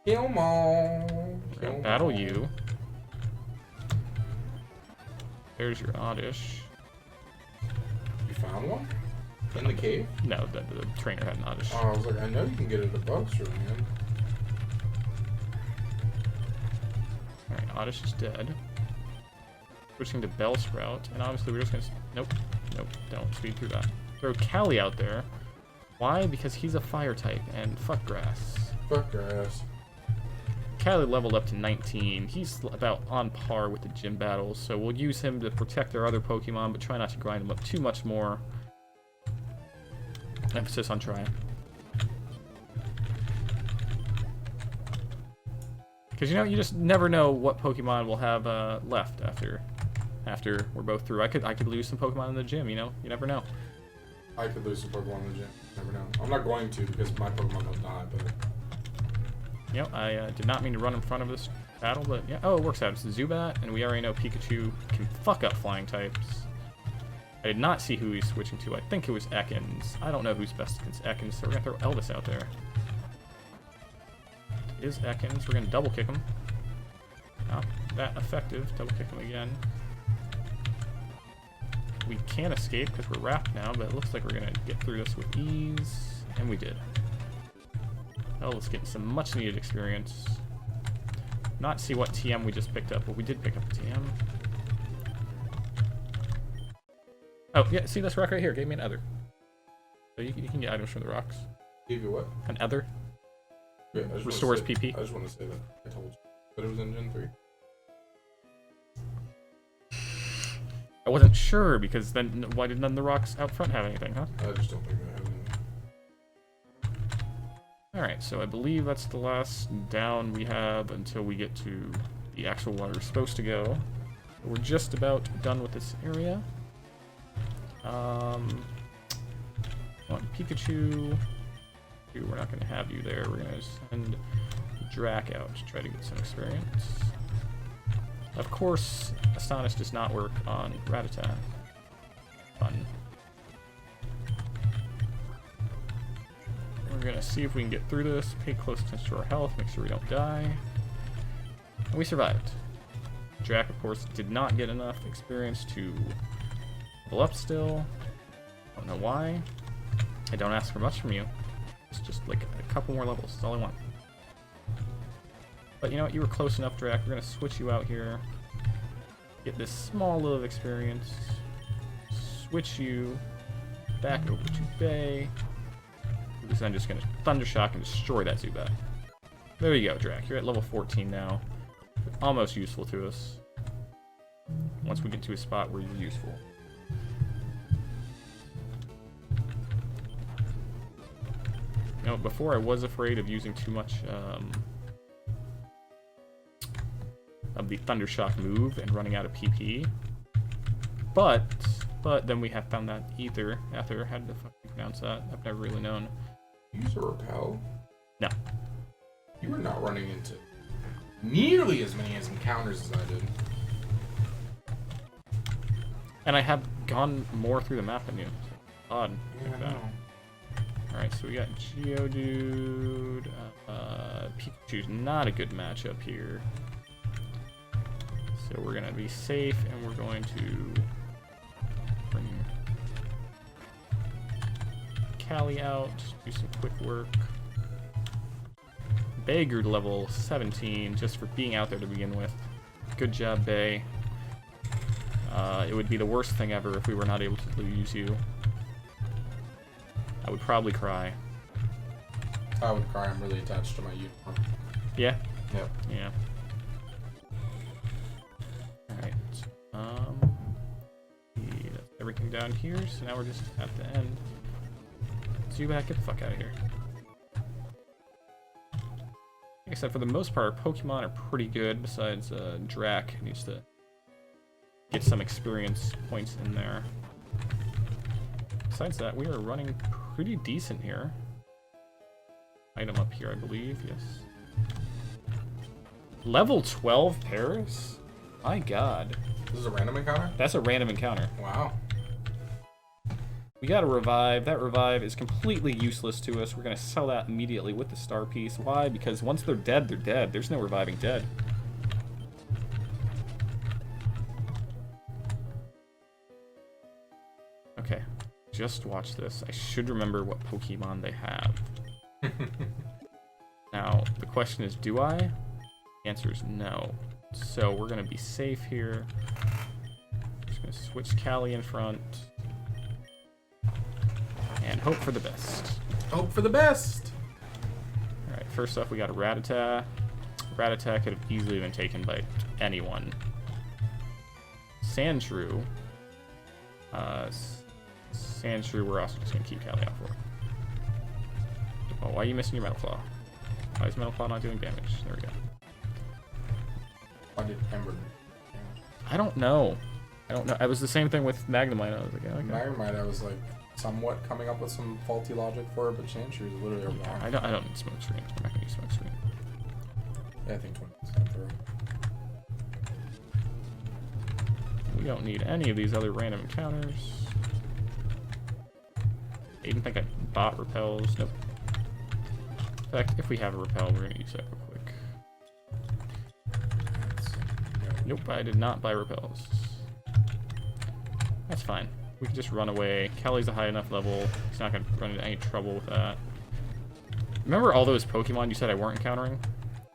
Kill 'em all. We're gonna battle you. There's your Oddish. You found one? In the cave? No, the trainer had an Oddish. Oh, I was like, I know you can get it above Sir, man. Alright, Oddish is dead. Switching to Bellsprout, and obviously we're just gonna... Nope, don't speed through that. Throw Callie out there. Why? Because he's a fire type, and fuck grass. Fuck grass. Callie leveled up to 19. He's about on par with the gym battles, so we'll use him to protect our other Pokemon, but try not to grind him up too much more. Emphasis on trying. Because, you know, you just never know what Pokemon will have left after we're both through. I could lose some Pokemon in the gym, you know? You never know. I could lose some Pokemon in the gym. Never know. I'm not going to because my Pokemon will die, but... You know, I did not mean to run in front of this battle, but yeah. Oh, it works out. It's a Zubat, and we already know Pikachu can fuck up flying types. I did not see who he's switching to. I think it was Ekans. I don't know who's best against Ekans, so we're gonna throw Elvis out there. It is Ekans. We're gonna double kick him. Not that effective. Double kick him again. We can escape because we're wrapped now, but it looks like we're gonna get through this with ease, and we did. Oh, let's get some much needed experience. Not see what TM we just picked up, but we did pick up a TM. Oh, yeah, see this rock right here? Gave me an ether. So you can get items from the rocks. Give you what? An ether. Yeah, I just Restores wanna say, PP. I just want to say that. I told you. But it was in Gen 3. I wasn't sure, because then why did none of the rocks out front have anything, huh? I just don't think I have anything. Alright, so I believe that's the last down we have until we get to the actual where we're supposed to go. We're just about done with this area. On Pikachu, we're not going to have you there. We're going to send Drac out to try to get some experience. Of course, Astonish does not work on Rattata. Fun. We're going to see if we can get through this, pay close attention to our health, make sure we don't die. And we survived. Drac, of course, did not get enough experience to Level up still. Don't know why. I don't ask for much from you. It's just like a couple more levels. That's all I want. But you know what? You were close enough, Drac. We're gonna switch you out here. Get this small little experience. Switch you back over to Bay. Because I'm just gonna Thundershock and destroy that Zubat. There you go, Drac. You're at level 14 now. Almost useful to us. Once we get to a spot where you're useful. You know, before I was afraid of using too much of the Thundershock move and running out of PP. But then we have found that Ether, how the fuck do you pronounce that? I've never really known. Use a repel? No. You were not running into nearly as many encounters as I did. And I have gone more through the map than you. Odd. Yeah, I know. Alright, so we got Geodude. Pikachu's not a good matchup here. So we're gonna be safe and we're going to bring Callie out, do some quick work. Bay grew to level 17 just for being out there to begin with. Good job, Bay. It would be the worst thing ever if we were not able to use you. I would probably cry. I would cry. I'm really attached to my uniform. Yeah? Yep. Yeah. Alright. That's everything down here, so now we're just at the end. Zubat, get the fuck out of here. Like I said, for the most part, our Pokemon are pretty good, besides Drac needs to get some experience points in there. Besides that, we are running pretty decent here. Item up here, I believe, yes. Level 12 Paris? My god. This is a random encounter? That's a random encounter. Wow. We got a revive. That revive is completely useless to us. We're going to sell that immediately with the star piece. Why? Because once they're dead, they're dead. There's no reviving dead. Okay. Just watch this. I should remember what Pokemon they have. Now, the question is, do I? The answer is no. So we're going to be safe here. Just going to switch Callie in front. And hope for the best. Hope for the best! Alright, first off, we got a Rattata. Rattata could have easily been taken by anyone. Sandshrew. Sandshrew, we're also just going to keep Callie out for. Oh, why are you missing your Metal Claw? Why is Metal Claw not doing damage? There we go. Why did Ember? I don't know. I was the same thing with Magnemite. I was like, yeah, okay. Magnemite, I was like somewhat coming up with some faulty logic for it, but Sandshrew is literally over Yeah, I don't need smoke screen. We're not gonna use smoke screen. Yeah, I think 20% through. We don't need any of these other random encounters. I didn't think I bought repels. Nope. In fact, if we have a repel, we're gonna use that real quick. Nope, I did not buy repels. That's fine. We can just run away. Callie's a high enough level. He's not gonna run into any trouble with that. Remember all those Pokemon you said I weren't encountering?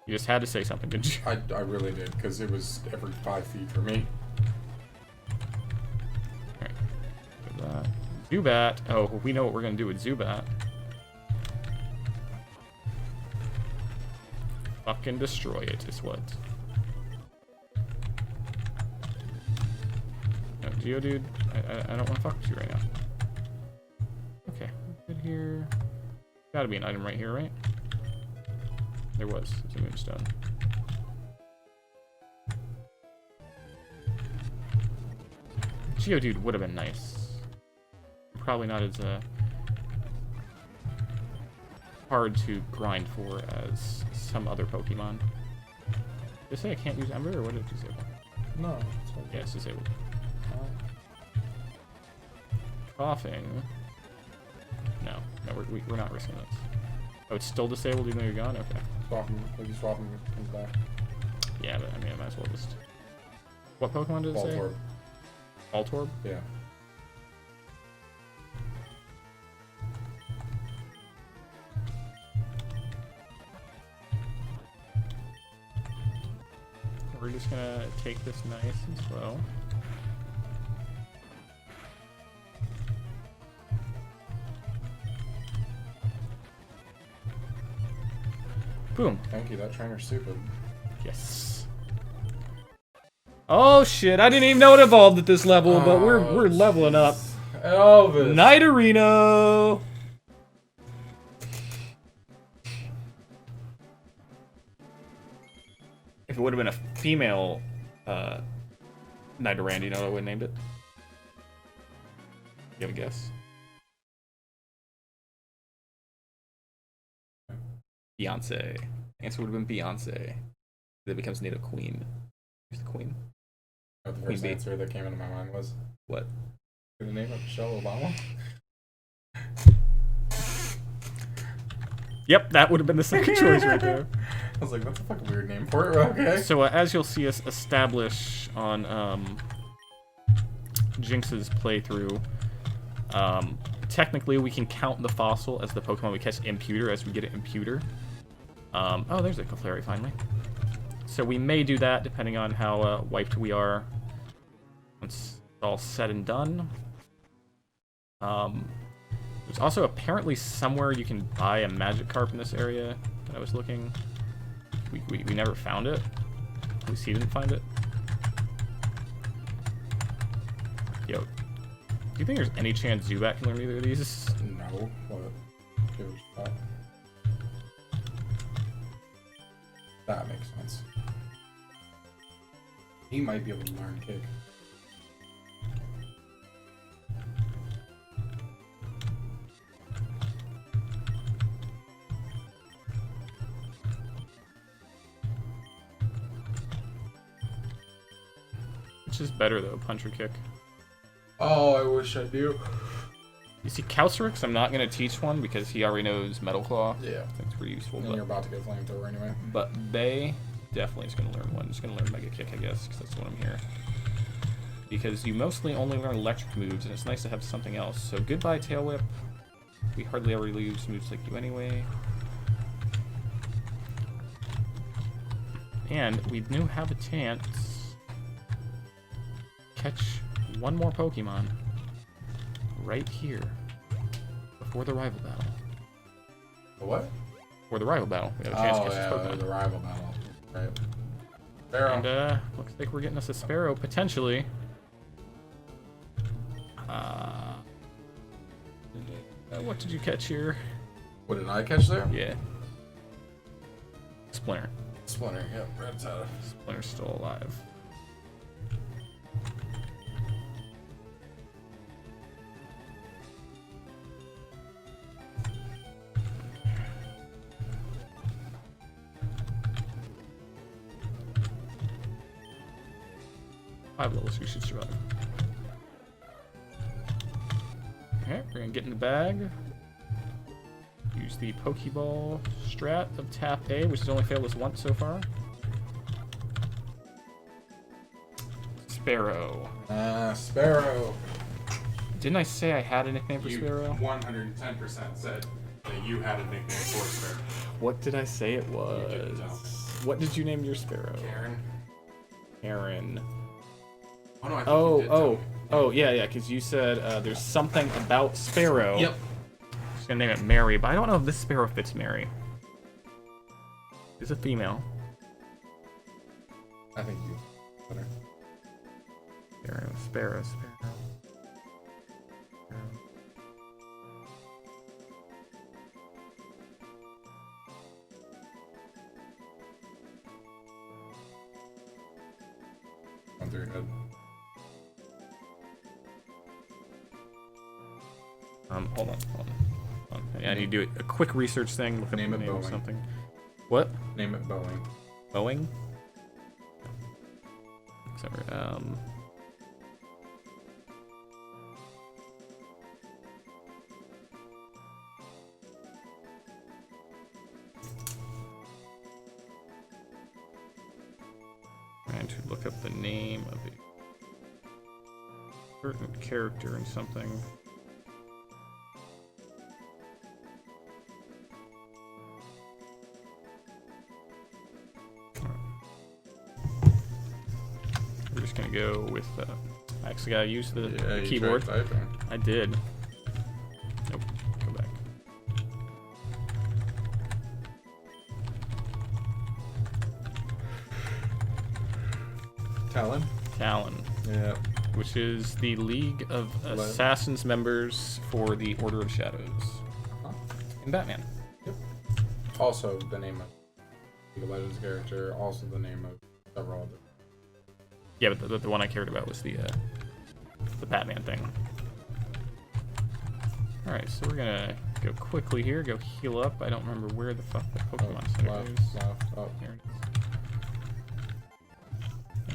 You just had to say something, didn't you? I really did, because it was every 5 feet for me. Alright. Zubat. Oh, we know what we're gonna do with Zubat. Fucking destroy it is what. No, Geodude, I don't want to fuck with you right now. Okay, good here. Gotta be an item right here, right? There was. It's a moonstone. Geodude would have been nice. Probably not as hard to grind for as some other Pokemon. Did you say I can't use Ember, or what did you say? No, it's okay. Yeah, it's disabled. Coughing. No, we're not risking this. Oh, it's still disabled even though you're gone? Okay. Maybe swap him comes back. Yeah, but I mean, I might as well just... What Pokemon did it say? Voltorb. Voltorb? Yeah. We're just gonna take this nice and slow. Boom. Thank you, that trainer's stupid. Yes. Oh shit, I didn't even know it evolved at this level, but we're leveling up. Elvis. Night Arena! If it would have been a female Night Arena, you know what I would have named it? You have a guess? Beyonce. Answer would have been Beyonce. That becomes Native Queen. Who's the queen? The Queen first bee. answer that came into my mind was What? the name of Michelle Obama. Yep, that would have been the second choice right there. I was like, that's a fucking weird name for it. Okay. So as you'll see us establish on Jinx's playthrough, technically we can count the fossil as the Pokemon we catch imputer as we get it imputer. Oh, there's a Clefairy finally. So we may do that depending on how wiped we are once it's all said and done. There's also apparently somewhere you can buy a Magikarp in this area that I was looking. We never found it. At least he didn't find it. Yo, do you think there's any chance Zubat can learn either of these? No. What? Give it a shot. That makes sense. He might be able to learn Kick. Which is better though, Punch or Kick? Oh, I wish I knew. You see, Calcerix, I'm not going to teach one because he already knows Metal Claw. Yeah. I think it's pretty useful. And But, you're about to get Flamethrower anyway. but Bay definitely is going to learn one. Just going to learn Mega Kick, I guess, because that's what I'm here. Because you mostly only learn electric moves, and it's nice to have something else. So goodbye, Tail Whip. We hardly ever lose moves like you anyway. And we do have a chance to catch one more Pokemon right here before the rival battle. The what? Before the rival battle. We have a chance to Oh, catch this yeah, Pokemon. the rival battle. Right. Sparrow. And looks like we're getting us a Sparrow potentially. What did you catch here? What did I catch there? Yeah. Splinter. Splinter, yep. Rattata. Splinter's still alive. Five levels, we should survive. Okay, we're gonna get in the bag. Use the Pokeball strat of Tap A, which has only failed us once so far. Sparrow. Sparrow. Didn't I say I had a nickname for Sparrow? 110% said that you had a nickname for Sparrow. What did I say it was? tell. What did you name your Sparrow? Karen. Aaron. Oh no, I think you did tell me. Oh, yeah, because you said there's something about Sparrow. Yep. Just gonna name it Mary, but I don't know if this Sparrow fits Mary. It's a female. I think you. Better. Sparrow. Gone through your head. Hold on. Yeah, I need to do a quick research thing. Look up Name the it name of Boeing. something. What? Name it Boeing. Boeing? Sorry, trying to look up the name of a certain character in something. we're just gonna go with. I actually gotta use the you keyboard. tried typing. I did. Nope. Go back. Talon? Talon, Yeah. which is the League of Assassins members for the Order of Shadows. Huh? In Batman. Yep. Also the name of League of Legends character, also the name of several other. Yeah, but the one I cared about was the Batman thing. Alright, so we're gonna go quickly here, go heal up. I don't remember where the fuck the Pokemon Center is. Left. Oh. Here it is.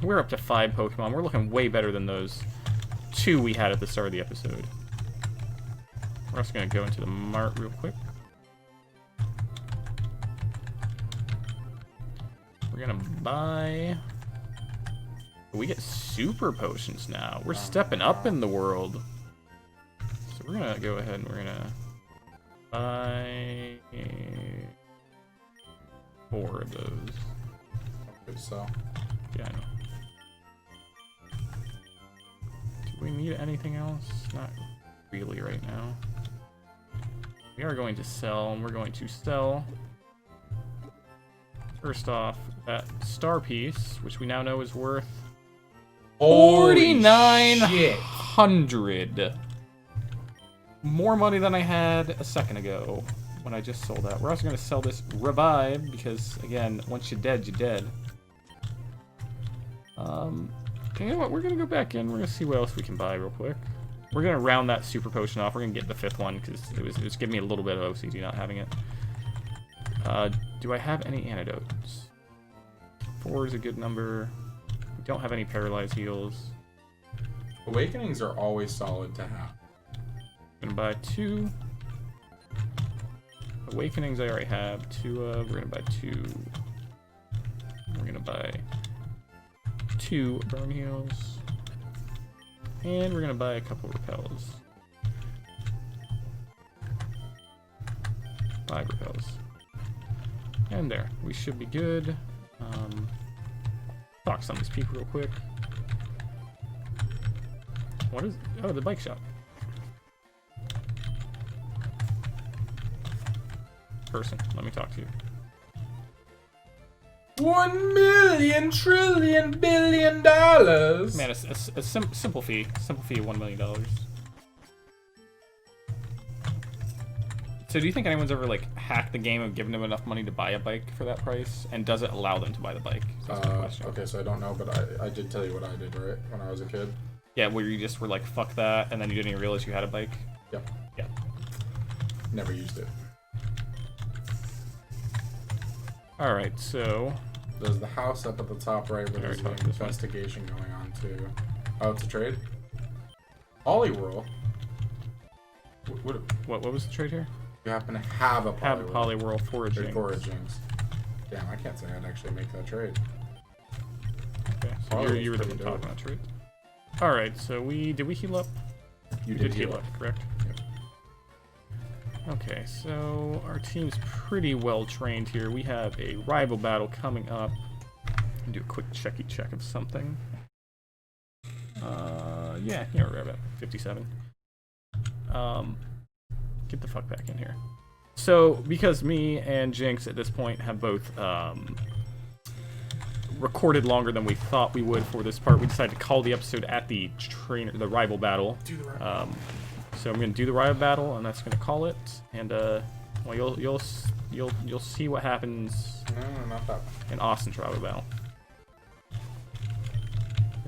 We're up to 5 Pokemon. We're looking way better than those 2 we had at the start of the episode. We're also gonna go into the mart real quick. We're gonna buy... We get super potions now. We're stepping up in the world. So we're gonna go ahead and we're gonna buy 4 of those. Good so. Yeah, I know. Do we need anything else? Not really right now. We are going to sell, and we're going to sell first off that star piece, which we now know is worth 4,900. More money than I had a second ago when I just sold that. We're also going to sell this revive because, again, once you're dead, you're dead. Okay, you know what? We're going to go back in. We're going to see what else we can buy real quick. We're going to round that super potion off. We're going to get the 5th one because it was giving me a little bit of OCD not having it. Do I have any antidotes? 4 is a good number. We don't have any paralyzed heals. Awakenings are always solid to have. I'm gonna buy 2. Awakenings I already have 2 of. We're gonna buy 2. We're gonna buy 2 burn heals. And we're gonna buy a couple repels. 5 repels. And there. We should be good. Fox on this peak real quick. What is... Oh, the bike shop. Person, let me talk to you. 1 million trillion billion dollars. Man, a simple fee. Simple fee of $1 million. So do you think anyone's ever, like, hacked the game of giving them enough money to buy a bike for that price? And does it allow them to buy the bike? That's my question. Okay, so I don't know, but I did tell you what I did, right? When I was a kid. Yeah, where you just were like, fuck that, and then you didn't even realize you had a bike? Yep. Yeah. Never used it. Alright, so... There's the house up at the top right where there's an talked this one. investigation going on, too. Oh, it's a trade? Poliwhirl? What was the trade here? You happen to have a Poliwhirl. Have Poliwhirl foraging. Foragings. Damn, I can't say I'd actually make that trade. Okay, so Poliwhirl's you were the pretty one dope. talking about trade. Alright, so did we heal up? You We did heal up, correct? Yep. Okay, so our team's pretty well trained here. We have a rival battle coming up. Do a quick checky check of something. Yeah, here we're about 57. Get the fuck back in here. So, because me and Jinx at this point have both recorded longer than we thought we would for this part, we decided to call the episode at the rival battle. Do the right. So I'm gonna do the rival battle, and that's gonna call it. And well, you'll see what happens No, not that one. in Austin's rival battle.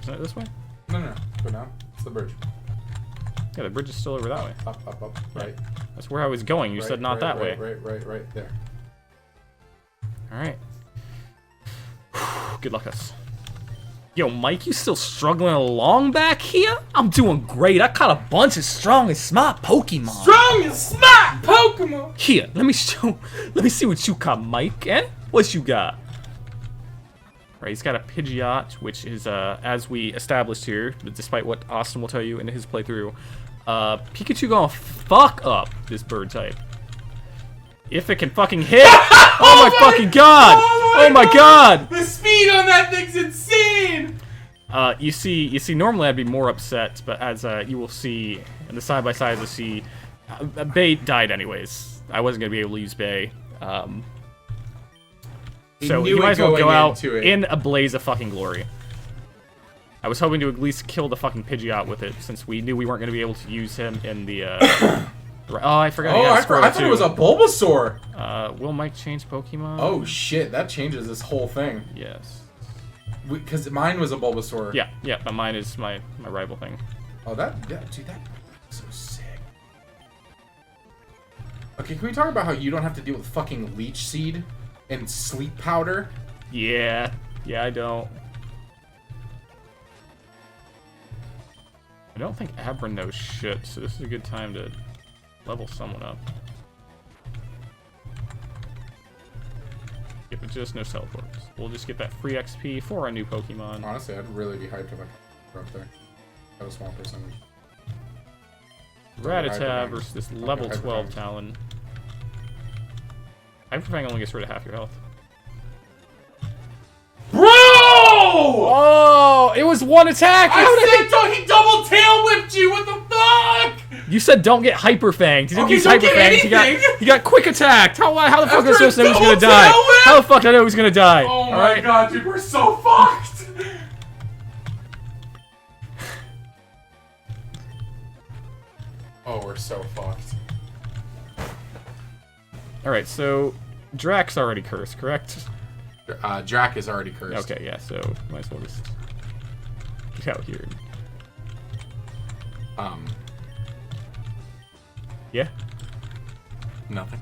Isn't it this way? No. Go down. It's the bridge. Yeah, the bridge is still over that way. Up. Right. That's where I was going. You said not that way. Right there. All right. Good luck, us. Yo, Mike, you still struggling along back here? I'm doing great. I caught a bunch of strong and smart Pokemon. Strong and smart Pokemon! Here, let me see what you caught, Mike. And what you got? Right, he's got a Pidgeot, which is, as we established here, despite what Austin will tell you in his playthrough, Pikachu gonna fuck up this bird type. If it can fucking hit! Oh my fucking god! Oh my god! The speed on that thing's insane! You see, normally I'd be more upset, but as you will see in the side-by-side, you'll see, Bay died anyways. I wasn't going to be able to use Bay. So you might as well go out in a blaze of fucking glory. I was hoping to at least kill the fucking Pidgeot with it, since we knew we weren't going to be able to use him in the, oh, I forgot. Oh, I thought it was a Bulbasaur! Will Mike change Pokemon? Oh, shit, that changes this whole thing. Yes. Because mine was a Bulbasaur. Yeah, but mine is my rival thing. Oh, dude, that's so sick. Okay, can we talk about how you don't have to deal with fucking Leech Seed and Sleep Powder? Yeah, I don't. I don't think Abra knows shit, so this is a good time to level someone up. Yeah, but just no teleports. We'll just get that free XP for a new Pokemon. Honestly, I'd really be hyped if I could up there. Have a small percentage. Rattata versus this level 12 Talon. Hyperfang only gets rid of half your health. Bro! Oh, it was one attack! He double tail whipped you! What the fuck? You said don't get Hyperfanged. He didn't use don't get Hyperfanged. He got quick attacked. How the fuck was I supposed to know he was gonna die? How the fuck did I know he was gonna die? Oh my god, dude, we're so fucked! Oh, we're so fucked. Alright, so Drax already cursed, correct? Drac is already cursed. Okay, yeah, so might as well just get out here. Yeah? Nothing.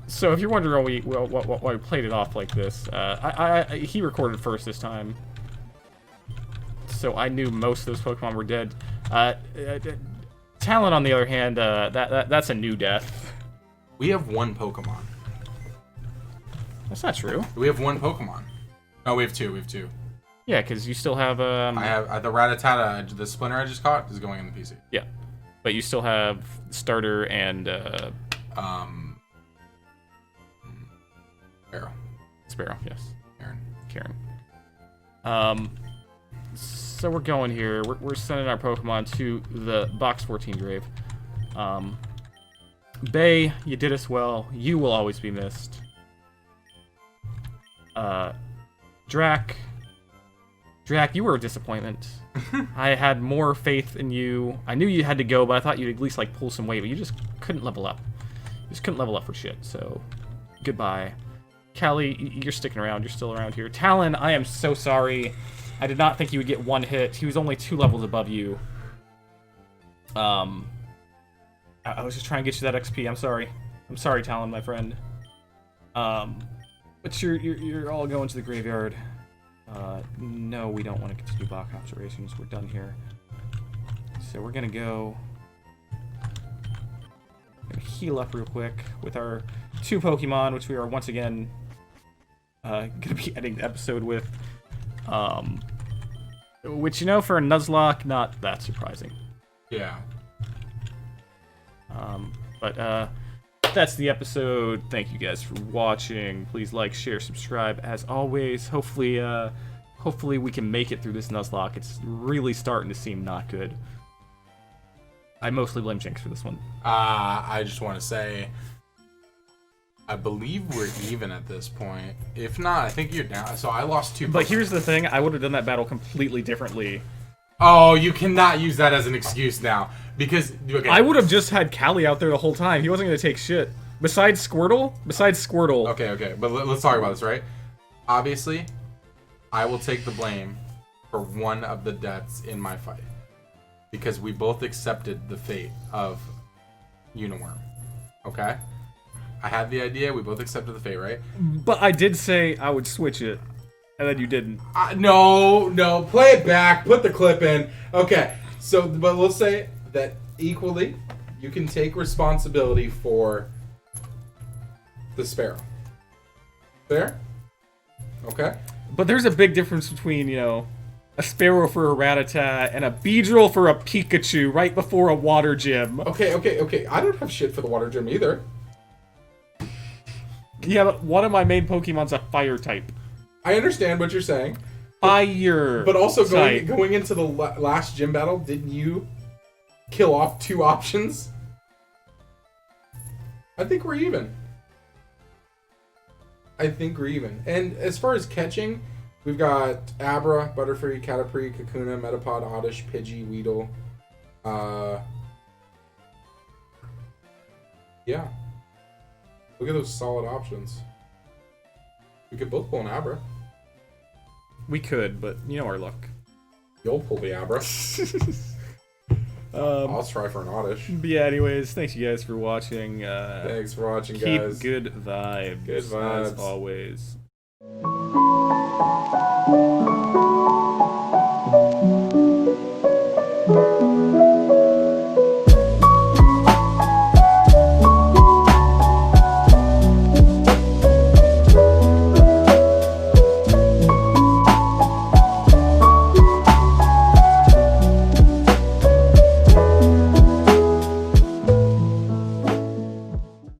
So if you're wondering why we played it off like this, he recorded first this time. So I knew most of those Pokemon were dead. Talon, on the other hand, that's a new death. We have one Pokemon. That's not true. We have one Pokemon. No, we have two. Yeah, because you still have I have the Rattata. The Splinter I just caught is going in the PC. Yeah, but you still have Starter and Sparrow. Yes. Karen. So we're going here. We're sending our Pokemon to the Box 14 grave. Bay, you did us well. You will always be missed. Drac, you were a disappointment. I had more faith in you. I knew you had to go, but I thought you'd at least like pull some weight, but you just couldn't level up. You just couldn't level up for shit, so goodbye. Callie, you're sticking around. You're still around here. Talon, I am so sorry. I did not think you would get one hit. He was only 2 levels above you. I was just trying to get you that XP. I'm sorry. I'm sorry, Talon, my friend. But you're all going to the graveyard. No, we don't want to continue block observations. We're done here. So we're gonna go. Heal up real quick with our 2 Pokemon, which we are once again gonna be ending the episode with. Which, you know, for a Nuzlocke, not that surprising. Yeah. But that's the episode. Thank you guys for watching. Please like, share, subscribe. As always, hopefully we can make it through this Nuzlocke. It's really starting to seem not good. I mostly blame Jinx for this one. I just want to say, I believe we're even at this point. If not, I think you're down. So I lost 2. But here's the thing: I would have done that battle completely differently. Oh, you cannot use that as an excuse now. Because okay. I would have just had Callie out there the whole time. He wasn't going to take shit. Besides Squirtle. Okay. But let's talk about this, right? Obviously, I will take the blame for one of the deaths in my fight. Because we both accepted the fate of Uniworm. Okay? I had the idea, we both accepted the fate, right? But I did say I would switch it. And then you didn't. No. Play it back. Put the clip in. Okay. So, but let's say that equally, you can take responsibility for the Sparrow. Fair? Okay. But there's a big difference between, you know, a Sparrow for a Rattata and a Beedrill for a Pikachu right before a Water Gym. Okay. I don't have shit for the Water Gym either. Yeah, but one of my main Pokemon's a Fire type. I understand what you're saying. Fire. But also Sight. going into the last gym battle, didn't you kill off 2 options? I think we're even. And as far as catching, we've got Abra, Butterfree, Caterpie, Kakuna, Metapod, Oddish, Pidgey, Weedle. Yeah. Look at those solid options. We could both pull an Abra. We could, but you know our luck. You'll pull the Abra. I'll try for an Oddish. But yeah, anyways, thanks you guys for watching. Thanks for watching, keep guys. good vibes. Good vibes. As always.